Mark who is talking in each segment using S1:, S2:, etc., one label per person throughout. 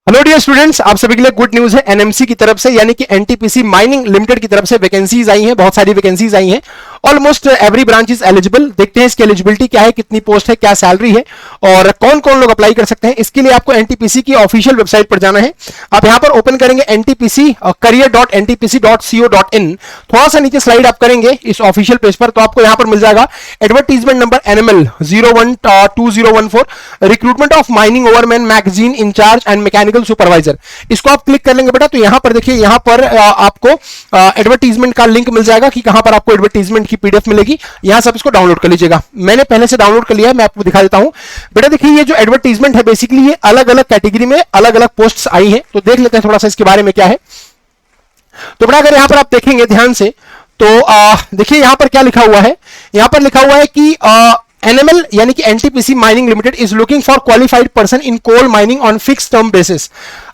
S1: Hello dear students, आप सभी के लिए गुड न्यूज है। एनएमसी की तरफ से यानी कि एनटीपीसी माइनिंग लिमिटेड की तरफ से वैकेंसीज आई हैं, बहुत सारी वैकेंसीज आई हैं। Almost every branch is eligible. देखते हैं इसकी एलिजिबिलिटी क्या है, कितनी पोस्ट है, क्या सैलरी है और कौन कौन लोग अप्लाई कर सकते हैं। इसके लिए आपको एनटीपीसी की ऑफिशियल वेबसाइट पर जाना है। आप यहां पर ओपन करेंगे एनटीपीसी career.ntpc.co.in। थोड़ा सा नीचे स्लाइड आप करेंगे इस ऑफिशियल पेज पर, तो आपको यहां पर मिल जाएगा advertisement number NML 012014 recruitment of mining ओवरमैन magazine in charge and mechanical supervisor. इसको आप क्लिक कर लेंगे बेटा, तो यहां पर देखिए, यहां पर आपको एडवर्टीजमेंट का लिंक मिल जाएगा कि कहां पर आपको एडवर्टीजमेंट की पीडीएफ मिलेगी। यहां से आप इसको डाउनलोड कर लीजिएगा। मैंने पहले से डाउनलोड कर लिया है, मैं आपको दिखा देता हूं। बेटा देखिए, ये जो एडवर्टीजमेंट है बेसिकली ये अलग अलग कैटेगरी में अलग अलग पोस्ट्स आई हैं, तो देख लेते हैं थोड़ा सा इसके बारे में क्या है। तो बेटा अगर यहां पर आप देखेंगे ध्यान से, तो देखिए यहां पर क्या लिखा हुआ है। यहां पर लिखा हुआ है कि एनएमएल यानी कि NTPC mining limited is looking for qualified person in coal mining on fix term basis.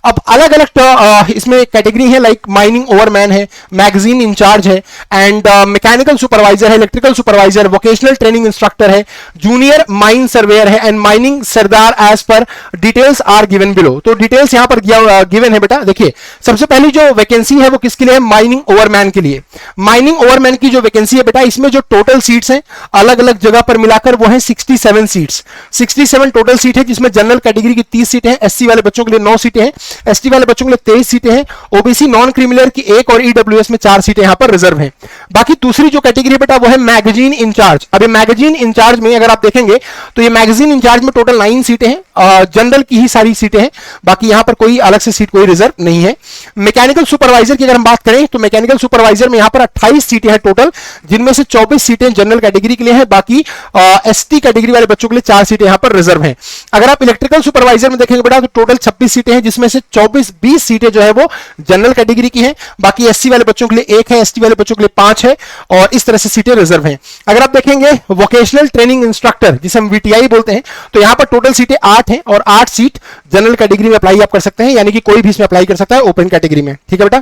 S1: अब अलग अलग इसमें कैटेगरी है, लाइक माइनिंग ओवरमैन है, मैगजीन इंचार्ज है, एंड मैकेनिकल सुपरवाइजर है, electrical supervisor, vocational training instructor है, जूनियर माइन सर्वेयर है and mining sardar. As per details are given below. तो डिटेल्स यहां पर गिवन है बेटा। देखिए सबसे पहली जो वैकेंसी है वो किसके लिए है? माइनिंग ओवरमैन के लिए। माइनिंग ओवरमैन की जो वैकेंसी है बेटा, इसमें जो टोटल सीट्स हैं अलग अलग जगह पर मिलाकर वो है 67 सीट्स। 67 टोटल सीट है, जिसमें जनरल कैटेगरी की 30 सीटें हैं, एससी वाले बच्चों के लिए 9 सीटें हैं, एसटी वाले बच्चों के लिए 23 सीटें हैं, ओबीसी नॉन क्रिमिनल की 1 और ईडब्ल्यूएस में 4 सीटें यहां पर रिजर्व हैं। बाकी दूसरी जो कैटेगरी बेटा वो है मैगजीन इंचार्ज। अब ये मैगजीन इंचार्ज में अगर आप देखेंगे तो ये मैगजीन इंचार्ज में टोटल 9 सीटें हैं, जनरल की ही सारी सीटें हैं, बाकी यहां पर कोई अलग से सीट कोई रिजर्व नहीं है। मैकेनिकल सुपरवाइजर की अगर हम बात करें तो मैकेनिकल सुपरवाइजर में यहां पर 28 सीटें हैं टोटल, जिनमें से 24 सीटें जनरल कैटेगरी के लिए है, बाकी एसटी कैटेगरी वाले बच्चों के लिए 4 सीटें यहां पर रिजर्व हैं। अगर आप इलेक्ट्रिकल सुपरवाइजर में देखेंगे बेटा तो टोटल 26 सीटें हैं, जिसमें से 20 सीटें जो है वो जनरल कैटेगरी की हैं, बाकी एससी वाले बच्चों के लिए 1 है, एसटी वाले बच्चों के लिए 5 है और इस तरह से सीटें रिजर्व हैं। अगर आप देखेंगे वोकेशनल ट्रेनिंग इंस्ट्रक्टर जिसे हम वीटीआई बोलते हैं, तो यहां पर टोटल सीटें 8 हैं और 8 सीट जनरल कैटेगरी में अप्लाई आप कर सकते हैं, यानी कि कोई भी इसमें अप्लाई कर सकता है ओपन कैटेगरी में। ठीक है बेटा।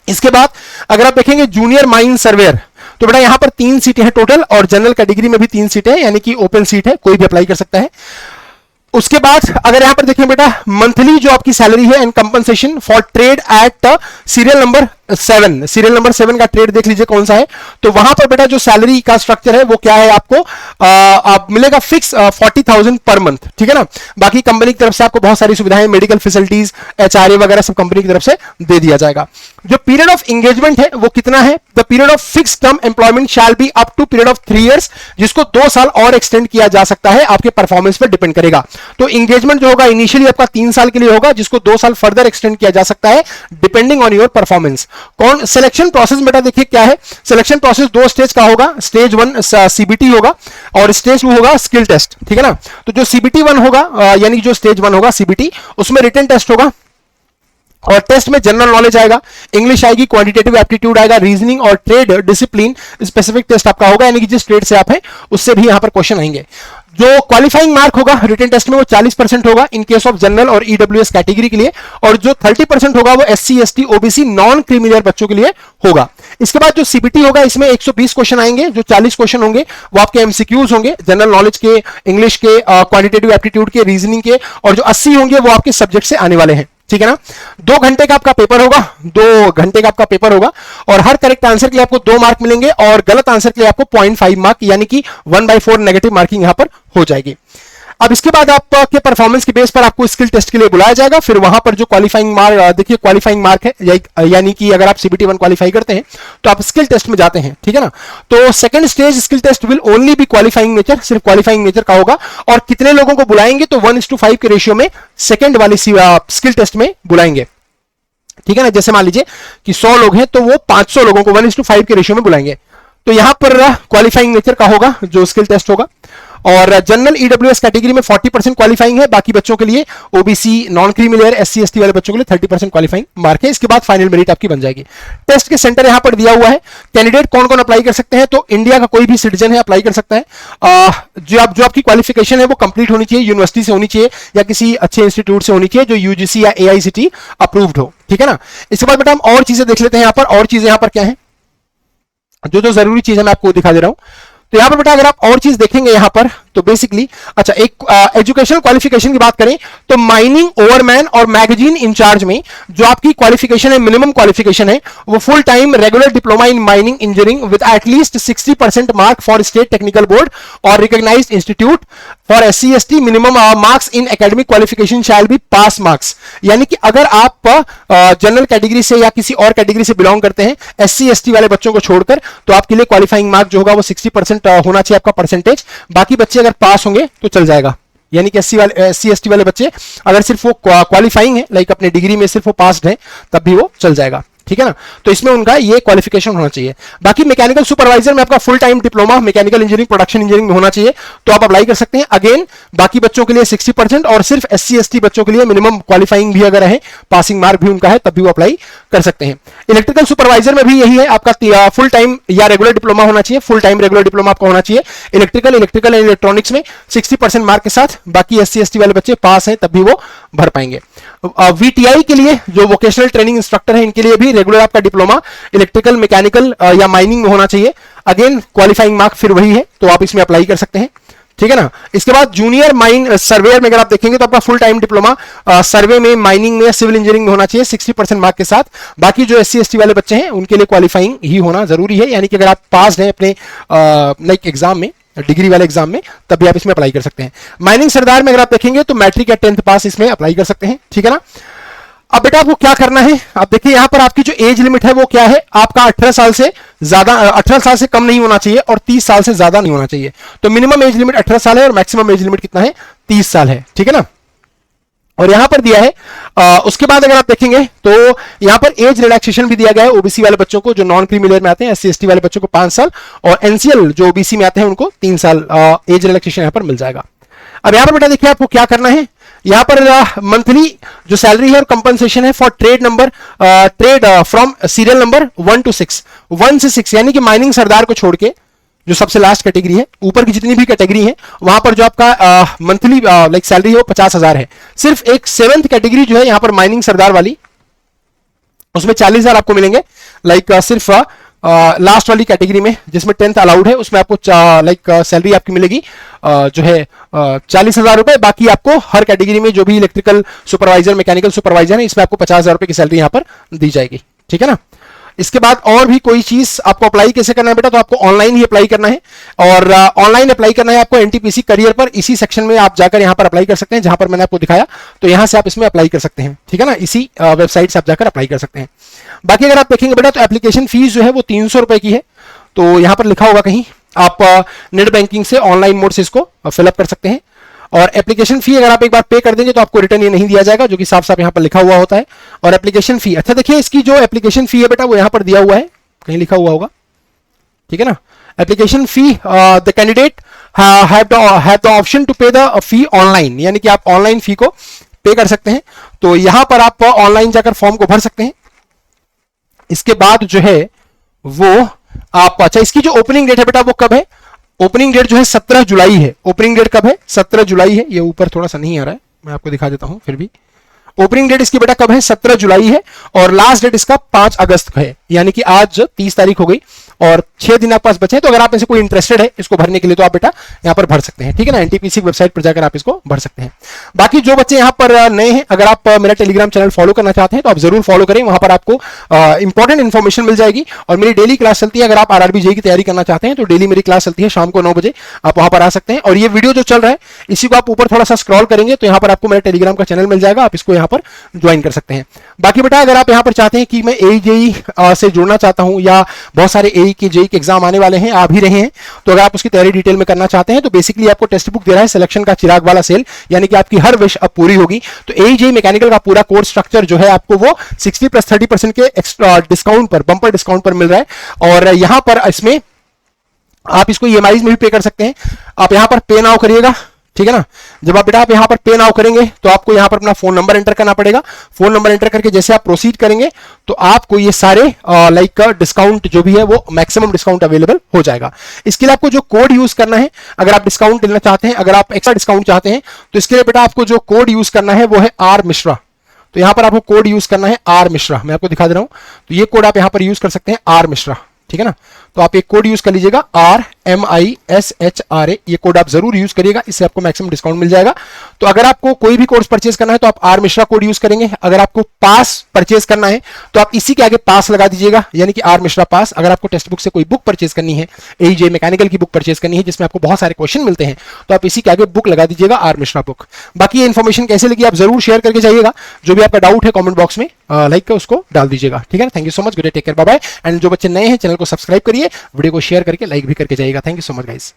S1: इसके बाद अगर आप देखेंगे जूनियर माइन सर्वेयर, तो बेटा यहां पर 3 सीटें हैं टोटल और जनरल कैटेगरी में भी 3 सीटें हैं, यानी कि ओपन सीट है, कोई भी अप्लाई कर सकता है। उसके बाद अगर यहां पर देखें बेटा, मंथली जो आपकी सैलरी है and compensation for trade at serial number 7 का ट्रेड देख लीजिए कौन सा है। तो वहां पर बेटा जो सैलरी का स्ट्रक्चर है वो क्या है, आपको आप मिलेगा फिक्स 40,000 पर मंथ। ठीक है ना। बाकी कंपनी की तरफ से आपको बहुत सारी सुविधाएं, मेडिकल फैसिलिटीज, एचआरए वगैरह सब कंपनी की तरफ से दे दिया जाएगा। जो पीरियड ऑफ एंगेजमेंट है वो कितना है? The period of fix term employment shall be up to period of 3 years, जिसको 2 साल और एक्सटेंड किया जा सकता है, आपके परफॉर्मेंस पर डिपेंड करेगा। तो एंगेजमेंट जो होगा इनिशियली आपका 3 साल के लिए होगा, जिसको 2 साल फर्दर एक्सटेंड किया जा सकता है डिपेंडिंग ऑन योर परफॉर्मेंस। कौन सिलेक्शन प्रोसेस बेटा देखिए क्या है। सिलेक्शन प्रोसेस 2 स्टेज का होगा। स्टेज 1 सीबीटी होगा और स्टेज 2 होगा स्किल टेस्ट। ठीक है ना। तो जो सीबीटी 1 होगा यानी जो स्टेज 1 होगा सीबीटी, उसमें रिटन टेस्ट होगा और टेस्ट में जनरल नॉलेज आएगा, इंग्लिश आएगी, क्वांटिटेटिव एप्टीट्यूड आएगा, रीजनिंग और ट्रेड डिसिप्लिन स्पेसिफिक टेस्ट आपका होगा, यानी कि जिस ट्रेड से आप हैं उससे भी यहां पर क्वेश्चन आएंगे। जो क्वालिफाइंग मार्क होगा रिटन टेस्ट में वो 40% होगा इन केस ऑफ जनरल और ईडब्ल्यूएस कैटेगरी के लिए, और जो 30% होगा वो SC ST OBC non criminal बच्चों के लिए होगा। इसके बाद जो सीबीटी होगा इसमें 120 क्वेश्चन आएंगे, जो 40 क्वेश्चन होंगे वो आपके एमसीक्यूज होंगे, जनरल नॉलेज के, इंग्लिश के, क्वांटिटेटिव एप्टीट्यूड के, रीजनिंग के, और जो 80 होंगे वो आपके सब्जेक्ट से आने वाले हैं। ठीक है ना। 2 घंटे का आपका पेपर होगा, 2 घंटे का आपका पेपर होगा और हर करेक्ट आंसर के लिए आपको 2 मार्क मिलेंगे और गलत आंसर के लिए आपको 0.5 मार्क यानी कि 1/4 नेगेटिव मार्किंग यहां पर हो जाएगी। अब इसके बाद आपके परफॉर्मेंस के बेस पर आपको स्किल टेस्ट के लिए बुलाया जाएगा। फिर वहां पर जो क्वालिफाइंग मार्क, देखिए क्वालिफाइंग मार्क है, यानी कि अगर आप सीबीटी 1 क्वालिफाई करते हैं तो आप स्किल टेस्ट में जाते हैं। ठीक है ना। तो second stage skill test will only be qualifying nature, सिर्फ क्वालिफाइंग नेचर का होगा। और कितने लोगों को बुलाएंगे तो 1:5 के रेशियो में सेकंड वाली स्किल टेस्ट में बुलाएंगे। ठीक है ना। जैसे मान लीजिए कि 100 लोग हैं तो वो 500 लोगों को 1:5 के रेशियो में बुलाएंगे। तो यहां पर क्वालिफाइंग नेचर का होगा जो स्किल टेस्ट होगा। और जनरल ईडब्ल्यूएस कैटेगरी में 40% क्वालिफाइंग है, बाकी बच्चों के लिए OBC non creamy layer SC ST वाले बच्चों के लिए 30% क्वालिफाइंग मार्क है। इसके बाद फाइनल मेरिट आपकी बन जाएगी। टेस्ट के सेंटर यहां पर दिया हुआ है। कैंडिडेट कौन कौन अप्लाई कर सकते हैं, तो इंडिया का कोई भी सिटीजन है अप्लाई कर सकता है। जो आपकी क्वालिफिकेशन है वो कंप्लीट होनी चाहिए, यूनिवर्सिटी से होनी चाहिए या किसी अच्छे इंस्टीट्यूट से होनी चाहिए जो यूजीसी या एआईसीटी अप्रूव्ड हो। ठीक है ना। इसके बाद बेटा हम और चीजें देख लेते हैं। यहाँ पर और चीजें यहाँ पर क्या है, जो जरूरी चीज है मैं आपको दिखा दे रहा हूं। तो यहां पर बेटा अगर आप और चीज देखेंगे यहां पर, तो बेसिकली अच्छा, एक एजुकेशनल क्वालिफिकेशन की बात करें तो माइनिंग ओवरमैन और मैगजीन इंचार्ज में जो आपकी क्वालिफिकेशन है, मिनिमम क्वालिफिकेशन है, वो full time regular diploma in mining engineering with at least 60% mark for state technical board और recognised institute for SC ST minimum marks in academic qualification shall be pass marks. यानी कि अगर आप general category से या किसी और कैटेगरी से बिलोंग करते हैं, SC ST वाले बच्चों को छोड़कर, तो आपके लिए क्वालिफाइंग मार्क जो होगा वो 60% होना चाहिए आपका परसेंटेज। बाकी बच्चे अगर पास होंगे तो चल जाएगा। यानी कि SC ST वाले बच्चे अगर सिर्फ वो क्वालिफाइंग है, लाइक अपने डिग्री में सिर्फ वो पास्ड है, तब भी वो चल जाएगा, ठीक है ना। तो इसमें उनका ये क्वालिफिकेशन होना चाहिए। बाकी मैकेनिकल सुपरवाइजर में आपका full time diploma mechanical engineering production engineering में होना चाहिए, तो आप अप्लाई कर सकते हैं। अगेन बाकी बच्चों के लिए 60% और सिर्फ SC ST बच्चों के लिए मिनिमम क्वालिफाइंग भी अगर है, पासिंग मार्क भी उनका है, तब भी वो अप्लाई कर सकते हैं। इलेक्ट्रिकल सुपरवाइजर में भी यही है, आपका फुल टाइम या रेगुलर डिप्लोमा होना चाहिए, फुल टाइम रेगुलर डिप्लोमा आपका होना चाहिए इलेक्ट्रिकल एंड इलेक्ट्रॉनिक्स में 60% मार्क के साथ। बाकी SC ST वाले बच्चे पास हैं तब भी वो भर पाएंगे। VTI के लिए जो वोकेशनल ट्रेनिंग इंस्ट्रक्टर है, इनके लिए भी रेगुलर आपका डिप्लोमा इलेक्ट्रिकल मैकेनिकल या माइनिंग में होना चाहिए। अगेन क्वालिफाइंग मार्क फिर वही है, तो आप इसमें अप्लाई कर सकते हैं, ठीक है ना। इसके बाद जूनियर माइन सर्वेयर में अगर आप देखेंगे तो आपका फुल टाइम डिप्लोमा सर्वे में, माइनिंग में, सिविल इंजीनियरिंग में होना चाहिए 60% मार्क के साथ। बाकी जो SC ST वाले बच्चे हैं उनके लिए क्वालिफाइंग ही होना जरूरी है, यानी कि अगर आप पास हैं अपने लाइक एग्जाम में, डिग्री वाले एग्जाम में, तब भी आप इसमें अप्लाई कर सकते हैं। माइनिंग सरदार में अगर आप देखेंगे तो मैट्रिक या 10th पास इसमें अप्लाई कर सकते हैं, ठीक है ना। अब बेटा आपको क्या करना है, आप देखिए यहां पर आपकी जो एज लिमिट है वो क्या है, आपका 18 साल से ज्यादा, 18 साल से कम नहीं होना चाहिए और 30 साल से ज्यादा नहीं होना चाहिए। तो मिनिमम एज लिमिट 18 साल है और मैक्सिमम एज लिमिट कितना है, 30 साल है, ठीक है ना। और यहां पर दिया है उसके बाद अगर आप देखेंगे तो यहां पर एज रिलैक्सेशन भी दिया गया है OBC वाले बच्चों को, जो नॉन क्रीमी लेयर में आते हैं, SC ST वाले बच्चों को 5 साल और NCL जो OBC में आते हैं उनको 3 साल एज रिलैक्सेशन यहां पर मिल जाएगा। अब यहां पर बेटा देखिए आपको क्या करना है, यहां पर मंथली जो सैलरी है और कंपनसेशन है for trade number, trade from serial number 1 to 6, 1 से 6, यानी कि माइनिंग सरदार को छोड़ के जो सबसे लास्ट कैटेगरी है, ऊपर की जितनी भी कैटेगरी है वहां पर जो आपका मंथली लाइक सैलरी है वो 50,000 है। सिर्फ एक 7th कैटेगरी जो है यहां पर माइनिंग सरदार वाली, उसमें 40,000 आपको मिलेंगे। लाइक सिर्फ लास्ट वाली कैटेगरी में जिसमें 10th अलाउड है, उसमें आपको लाइक सैलरी आपकी मिलेगी जो है 40,000 रुपए। बाकी आपको हर कैटेगरी में जो भी इलेक्ट्रिकल सुपरवाइजर, मैकेनिकल सुपरवाइजर है, इसमें आपको 50,000 रुपए की सैलरी यहां पर दी जाएगी, ठीक है ना। इसके बाद और भी कोई चीज आपको अप्लाई कैसे करना है बेटा, तो आपको ऑनलाइन ही अप्लाई करना है और ऑनलाइन अप्लाई करना है आपको NTPC करियर पर। इसी सेक्शन में आप जाकर यहां पर अप्लाई कर सकते हैं जहां पर मैंने आपको दिखाया, तो यहां से आप इसमें अप्लाई कर सकते हैं, ठीक है ना। इसी वेबसाइट से आप जाकर अप्लाई कर सकते हैं। बाकी अगर आप देखेंगे बेटा तो एप्लीकेशन फीस जो है वो 300 रुपए की है, तो यहां पर लिखा होगा कहीं, आप नेट बैंकिंग से ऑनलाइन मोड से इसको फिलअप कर सकते हैं। और एप्लीकेशन फी अगर आप एक बार पे कर देंगे तो आपको रिटर्न ये नहीं दिया जाएगा, जो कि साफ साफ यहां पर लिखा हुआ होता है। और एप्लीकेशन फी, अच्छा देखिए इसकी जो एप्लीकेशन फी है बेटा वो यहां पर दिया हुआ है, कहीं लिखा हुआ होगा, ठीक है ना। Application fee, the candidate have the option to pay the fee online, यानी कि आप ऑनलाइन फी को पे कर सकते हैं। तो यहां पर आप ऑनलाइन जाकर फॉर्म को भर सकते हैं। इसके बाद जो है वो आप, अच्छा इसकी जो ओपनिंग डेट है बेटा वो कब है, ओपनिंग डेट जो है 17 जुलाई है। ओपनिंग डेट कब है, 17 जुलाई है। ये ऊपर थोड़ा सा नहीं आ रहा है, मैं आपको दिखा देता हूं फिर भी। ओपनिंग डेट इसकी बेटा कब है, 17 जुलाई है और लास्ट डेट इसका 5 अगस्त है, यानी कि आज 30 तारीख हो गई और 6 दिन आपके पास बचे हैं। तो अगर आप ऐसे कोई इंटरेस्टेड है इसको भरने के लिए तो आप बेटा यहाँ पर भर सकते हैं, ठीक है ना। NTPC वेबसाइट पर जाकर आप इसको भर सकते हैं। बाकी जो बच्चे यहाँ पर नए हैं, अगर आप मेरा टेलीग्राम चैनल फॉलो करना चाहते हैं तो आप जरूर फॉलो करें, वहां पर आपको इंपॉर्टेंट इन्फॉर्मेशन मिल जाएगी। और मेरी डेली क्लास चलती है, अगर आप RRB JEE की तैयारी करना चाहते हैं तो डेली मेरी क्लास चलती है शाम को 9 बजे, आप वहां पर आ सकते हैं। और ये वीडियो जो चल रहा है इसी को आप ऊपर थोड़ा सा स्क्रॉल करेंगे तो यहाँ पर आपको मेरा टेलीग्राम का चैनल मिल जाएगा, आप इसको यहाँ पर ज्वाइन कर सकते हैं। बाकी बेटा अगर आप यहाँ पर चाहते हैं कि मैं AE JEE से जुड़ना चाहता हूं, या बहुत सारे AE के JEE के एग्जाम आने वाले हैं, आ भी रहे हैं, तो अगर आप उसकी तैयारी डिटेल में करना चाहते हैं तो बेसिकली आपको टेक्स्ट बुक दे रहा है सिलेक्शन का चिराग वाला सेल, यानी कि आपकी हर विश अब पूरी होगी। तो AE JEE मैकेनिकल का पूरा कोर्स स्ट्रक्चर जो है आपको वो 60 + 30% के एक्स्ट्रा डिस्काउंट पर, बंपर डिस्काउंट पर मिल रहा है। और यहां पर इसमें आप इसको EMIs में भी पे कर सकते हैं। आप यहां पर पे नाउ करिएगा, ठीक है ना। जब आप बेटा आप यहां पर पे नाउ करेंगे तो आपको यहां पर अपना फोन नंबर एंटर करना पड़ेगा। फोन नंबर एंटर करके जैसे आप प्रोसीड करेंगे तो आपको ये सारे लाइक डिस्काउंट जो भी है वो मैक्सिमम डिस्काउंट अवेलेबल हो जाएगा। इसके लिए आपको जो कोड यूज करना है, अगर आप डिस्काउंट लेना चाहते हैं, अगर आप एक्स्ट्रा डिस्काउंट चाहते हैं, तो इसके लिए बेटा आपको जो कोड यूज करना है वो है R मिश्रा। तो यहां पर आपको कोड यूज करना है R मिश्रा, मैं आपको दिखा दे रहा हूं। तो ये कोड आप यहां पर यूज कर सकते हैं R मिश्रा, ठीक है ना। तो आप एक कोड यूज कर लीजिएगा RMISHRA, ये कोड आप जरूर यूज करिएगा, इससे आपको मैक्सिमम डिस्काउंट मिल जाएगा। तो अगर आपको कोई भी कोर्स परचेज करना है तो आप आर मिश्रा कोड यूज करेंगे। अगर आपको पास परचेज करना है तो आप इसी के आगे पास लगा दीजिएगा, यानी कि आर मिश्रा पास। अगर आपको टेक्स्ट बुक से कोई बुक परचेज करनी है, AEJ मैकेनिकल की बुक परचेज करनी है जिसमें आपको बहुत सारे क्वेश्चन मिलते हैं, तो आप इसी के आगे बुक लगा दीजिएगा आर मिश्रा बुक। बाकी ये इन्फॉर्मेशन कैसे लगी आप जरूर शेयर करके जाइएगा। जो भी आपका डाउट है कमेंट बॉक्स में लाइक कर उसको डाल दीजिएगा, ठीक है ना। Thank you so much, good day, take care, bye bye. And जो बच्चे नए हैं चैनल को सब्सक्राइब करिए, वीडियो को शेयर करके लाइक भी करके जाइएगा। Thank you so much guys.